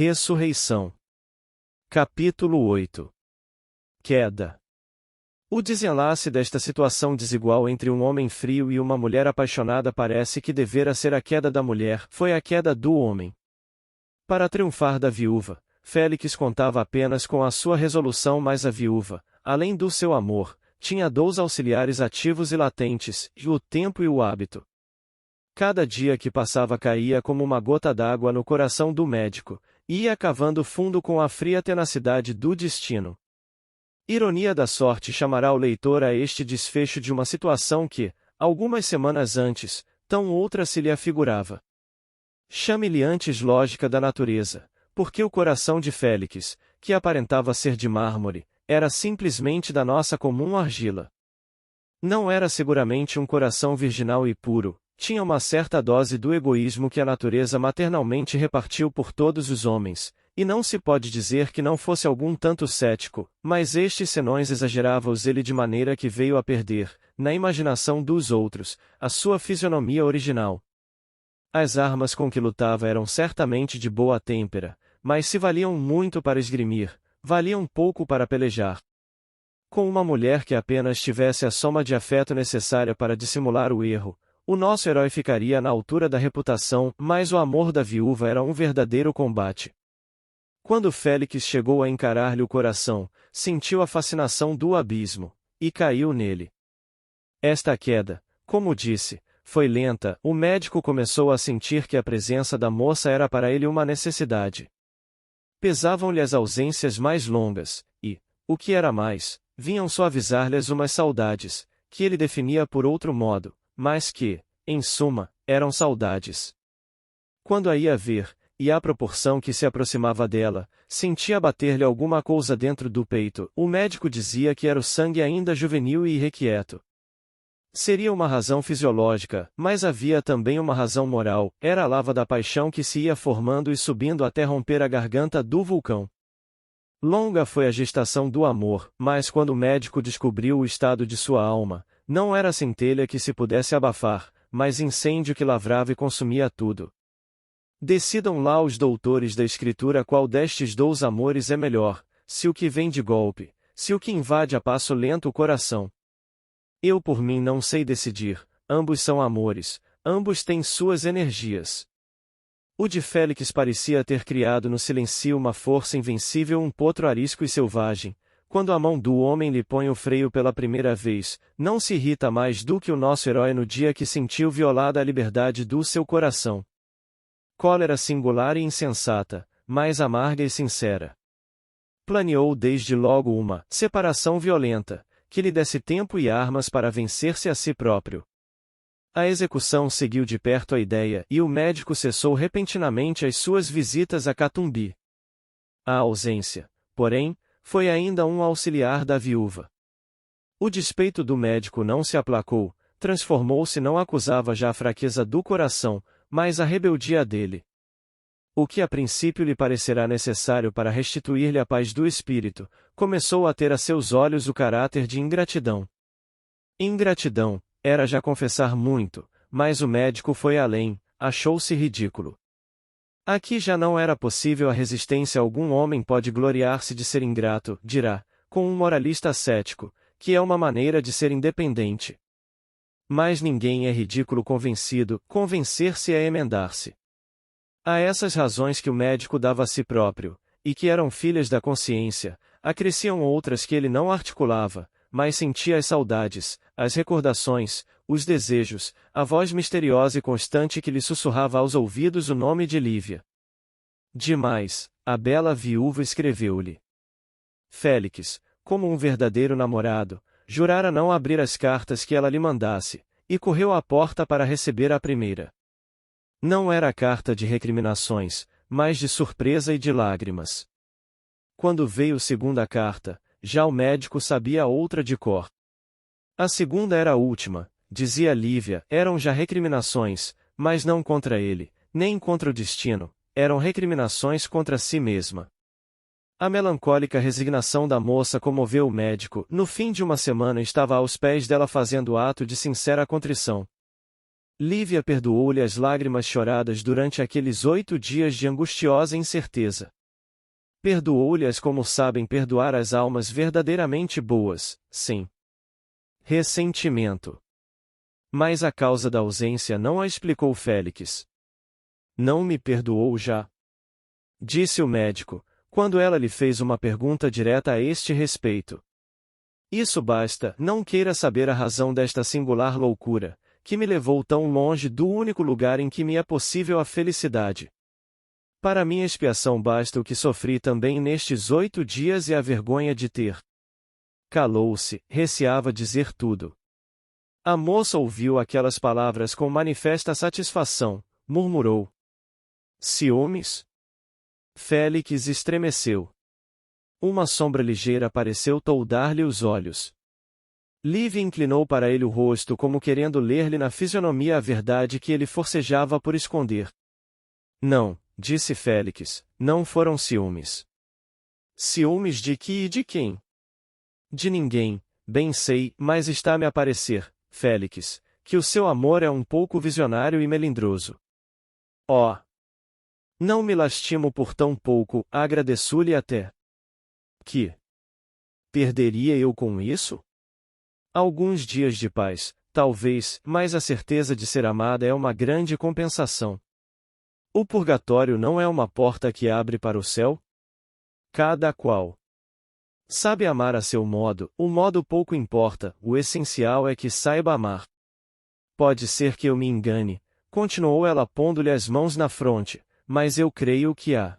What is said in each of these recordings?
Ressurreição. Capítulo 8. Queda. O desenlace desta situação desigual entre um homem frio e uma mulher apaixonada parece que devera ser a queda da mulher, foi a queda do homem. Para triunfar da viúva, Félix contava apenas com a sua resolução, mas a viúva, além do seu amor, tinha 2 auxiliares ativos e latentes, o tempo e o hábito. Cada dia que passava caía como uma gota d'água no coração do médico, e ia cavando fundo com a fria tenacidade do destino. Ironia da sorte chamará o leitor a este desfecho de uma situação que, algumas semanas antes, tão outra se lhe afigurava. Chame-lhe antes lógica da natureza, porque o coração de Félix, que aparentava ser de mármore, era simplesmente da nossa comum argila. Não era seguramente um coração virginal e puro, tinha uma certa dose do egoísmo que a natureza maternalmente repartiu por todos os homens, e não se pode dizer que não fosse algum tanto cético, mas estes senões exagerava-os ele de maneira que veio a perder, na imaginação dos outros, a sua fisionomia original. As armas com que lutava eram certamente de boa têmpera, mas se valiam muito para esgrimir, valiam pouco para pelejar. Com uma mulher que apenas tivesse a soma de afeto necessária para dissimular o erro, o nosso herói ficaria na altura da reputação, mas o amor da viúva era um verdadeiro combate. Quando Félix chegou a encarar-lhe o coração, sentiu a fascinação do abismo, e caiu nele. Esta queda, como disse, foi lenta, o médico começou a sentir que a presença da moça era para ele uma necessidade. Pesavam-lhe as ausências mais longas, e, o que era mais, vinham suavizar-lhes umas saudades, que ele definia por outro modo, mas que, em suma, eram saudades. Quando a ia ver, e à proporção que se aproximava dela, sentia bater-lhe alguma coisa dentro do peito, o médico dizia que era o sangue ainda juvenil e irrequieto. Seria uma razão fisiológica, mas havia também uma razão moral, era a lava da paixão que se ia formando e subindo até romper a garganta do vulcão. Longa foi a gestação do amor, mas quando o médico descobriu o estado de sua alma, não era centelha que se pudesse abafar, mas incêndio que lavrava e consumia tudo. Decidam lá os doutores da escritura qual destes 2 amores é melhor, se o que vem de golpe, se o que invade a passo lento o coração. Eu por mim não sei decidir, ambos são amores, ambos têm suas energias. O de Félix parecia ter criado no silêncio uma força invencível, um potro arisco e selvagem. Quando a mão do homem lhe põe o freio pela primeira vez, não se irrita mais do que o nosso herói no dia que sentiu violada a liberdade do seu coração. Cólera singular e insensata, mas amarga e sincera. Planeou desde logo uma separação violenta, que lhe desse tempo e armas para vencer-se a si próprio. A execução seguiu de perto a ideia e o médico cessou repentinamente as suas visitas a Catumbi. A ausência, porém, foi ainda um auxiliar da viúva. O despeito do médico não se aplacou, transformou-se, não acusava já a fraqueza do coração, mas a rebeldia dele. O que a princípio lhe parecerá necessário para restituir-lhe a paz do espírito, começou a ter a seus olhos o caráter de ingratidão. Ingratidão, era já confessar muito, mas o médico foi além, achou-se ridículo. Aqui já não era possível a resistência. Algum homem pode gloriar-se de ser ingrato, dirá, com um moralista cético, que é uma maneira de ser independente. Mas ninguém é ridículo convencido, convencer-se é emendar-se. A essas razões que o médico dava a si próprio, e que eram filhas da consciência, acresciam outras que ele não articulava, mas sentia as saudades, as recordações, os desejos, a voz misteriosa e constante que lhe sussurrava aos ouvidos o nome de Lívia. Demais, a bela viúva escreveu-lhe. Félix, como um verdadeiro namorado, jurara não abrir as cartas que ela lhe mandasse, e correu à porta para receber a primeira. Não era carta de recriminações, mas de surpresa e de lágrimas. Quando veio segunda carta, já o médico sabia outra de cor. A segunda era a última, dizia Lívia, eram já recriminações, mas não contra ele, nem contra o destino, eram recriminações contra si mesma. A melancólica resignação da moça comoveu o médico. No fim de uma semana estava aos pés dela fazendo ato de sincera contrição. Lívia perdoou-lhe as lágrimas choradas durante aqueles 8 dias de angustiosa incerteza. Perdoou-lhe-as como sabem perdoar as almas verdadeiramente boas, sem ressentimento. Mas a causa da ausência não a explicou Félix. Não me perdoou já? Disse o médico, quando ela lhe fez uma pergunta direta a este respeito. Isso basta, não queira saber a razão desta singular loucura, que me levou tão longe do único lugar em que me é possível a felicidade. Para minha expiação basta o que sofri também nestes 8 dias e a vergonha de ter. Calou-se, receava dizer tudo. A moça ouviu aquelas palavras com manifesta satisfação, murmurou. Ciúmes? Félix estremeceu. Uma sombra ligeira pareceu toldar-lhe os olhos. Lívia inclinou para ele o rosto como querendo ler-lhe na fisionomia a verdade que ele forcejava por esconder. Não, disse Félix, não foram ciúmes. Ciúmes de que e de quem? De ninguém, bem sei, mas está-me a parecer, Félix, que o seu amor é um pouco visionário e melindroso. Oh! Não me lastimo por tão pouco, agradeço-lhe até. Que perderia eu com isso? Alguns dias de paz, talvez, mas a certeza de ser amada é uma grande compensação. O purgatório não é uma porta que abre para o céu? Cada qual sabe amar a seu modo, o modo pouco importa, o essencial é que saiba amar. Pode ser que eu me engane, continuou ela pondo-lhe as mãos na fronte, mas eu creio que há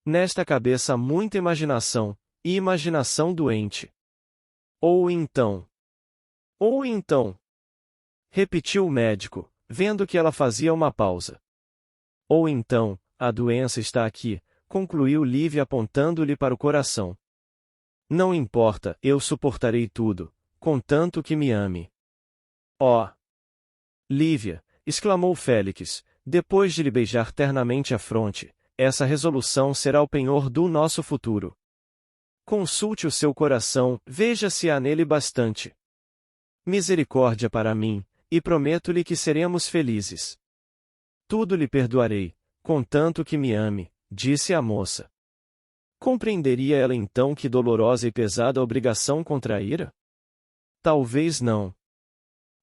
nesta cabeça muita imaginação, e imaginação doente. Ou então, repetiu o médico, vendo que ela fazia uma pausa. Ou então, a doença está aqui, concluiu Lívia apontando-lhe para o coração. Não importa, eu suportarei tudo, contanto que me ame. Oh! Lívia, exclamou Félix, depois de lhe beijar ternamente a fronte, essa resolução será o penhor do nosso futuro. Consulte o seu coração, veja se há nele bastante misericórdia para mim, e prometo-lhe que seremos felizes. Tudo lhe perdoarei, contanto que me ame, disse a moça. Compreenderia ela então que dolorosa e pesada obrigação contraíra? Talvez não.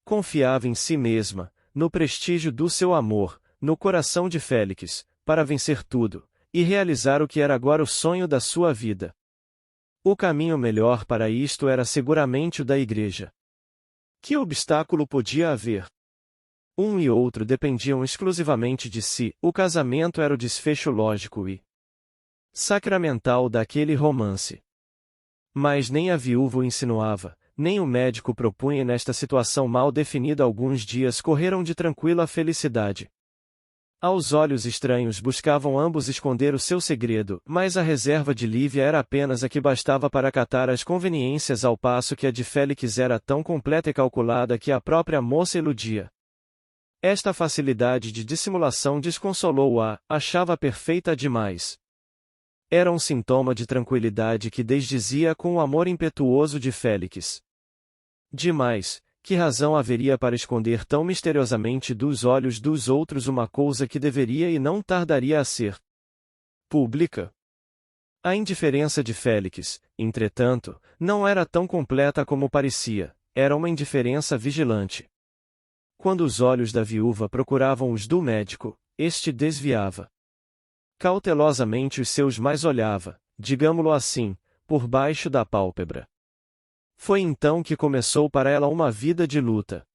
Confiava em si mesma, no prestígio do seu amor, no coração de Félix, para vencer tudo, e realizar o que era agora o sonho da sua vida. O caminho melhor para isto era seguramente o da igreja. Que obstáculo podia haver? Um e outro dependiam exclusivamente de si, o casamento era o desfecho lógico e sacramental daquele romance. Mas nem a viúva o insinuava, nem o médico propunha nesta situação mal definida alguns dias correram de tranquila felicidade. Aos olhos estranhos buscavam ambos esconder o seu segredo, mas a reserva de Lívia era apenas a que bastava para acatar as conveniências ao passo que a de Félix era tão completa e calculada que a própria moça iludia. Esta facilidade de dissimulação desconsolou-a, achava perfeita demais. Era um sintoma de tranquilidade que desdizia com o amor impetuoso de Félix. Demais, que razão haveria para esconder tão misteriosamente dos olhos dos outros uma coisa que deveria e não tardaria a ser pública? A indiferença de Félix, entretanto, não era tão completa como parecia, era uma indiferença vigilante. Quando os olhos da viúva procuravam os do médico, este desviava cautelosamente os seus, mas olhava, digamo-lo assim, por baixo da pálpebra. Foi então que começou para ela uma vida de luta.